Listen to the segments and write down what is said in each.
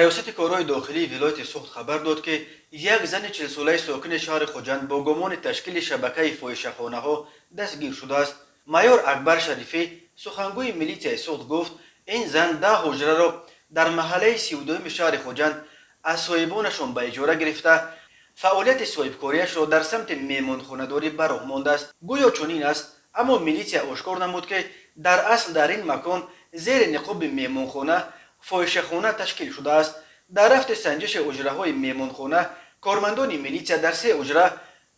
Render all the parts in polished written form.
ریاست کارهای داخلی ولایت سوخت خبر داد که یک زن 40 ساله ساکن شهر خوجند با گمان تشکیل شبکه فاحشه‌خانه ها دستگیر شده است. مایور اکبر شریفی سخنگوی میلیشیای سوخت گفت این زن 10 حجره را در محله 32 شهر خوجند از صاحبانشان به اجاره گرفته فعالیت صاحبکاریش را در سمت میمانخانه‌داری به راه مانده است. گویا چنین است، اما میلیشیا آشکار نمود که در اصل در این مکان زیر نقاب میمانخانه فاحشه‌خانه تشکیل شده است. در رفت سنجش اجره‌های میمانخانه کارمندان میلیشیا در 3 اجره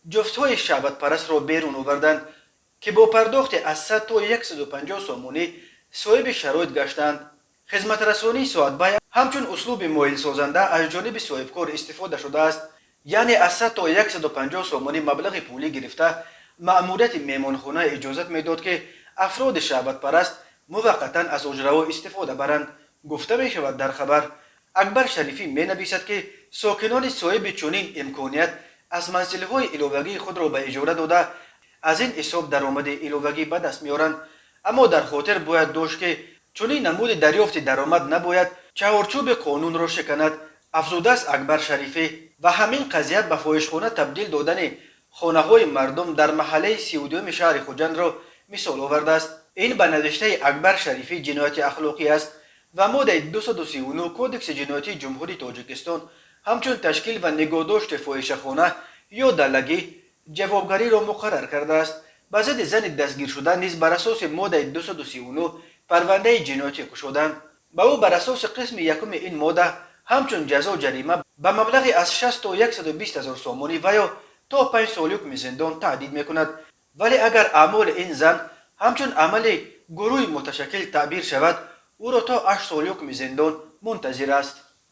جفت‌های شهوت پرست را بیرون آوردند که با پرداخت از 100 تا 150 سامانی صاحب شرایط گشتند. خدمت رسانی ساعت بای همچون اسلوب مایل سازنده از جانب صاحبکار استفاده شده است، یعنی از 100 تا 150 سامانی مبلغ پولی گرفته مأموریت میمانخانه اجازت میداد که افراد شهوت پرست موقتا از اجره‌ها استفاده برند. گفته می شود در خبر اکبر شریفی می نویسد که ساکنان صاحب چنین امکانیت از منزل‌های علاوگی خود را به اجاره داده از این حساب درآمد علاوگی به دست میارند، اما در خاطر باید داشت که چنین نمود دریافت درآمد نباید چهارچوب قانون را شکند. افزوده است اکبر شریفی و همین قضیه به فاحشخانه تبدیل دادن خانه‌های مردم در محله 32 شهر خوجند را مثال آورده است. این به نوشته اکبر شریفی جنایت اخلاقی است و ماده 239 کودکس جنایتی جمهوری تاجیکستان همچون تشکیل و نگهداشت فاحشه‌خانه یا دلگی جوابگری را مقرر کرده است. به ضد زن دستگیر شده نیز بر اساس ماده 239 پرونده جنایتی گشودند. به او بر اساس قسم یکم این ماده همچون جزا جریمه به مبلغ از 60 تا 120,000 سامانی و یا تا 5 سال حکم زندان تهدید میکند. ولی اگر اعمال این زن همچون عمل گروه متشکل تعبیر شود، او را تا 8 سال حکم زندان منتظر است.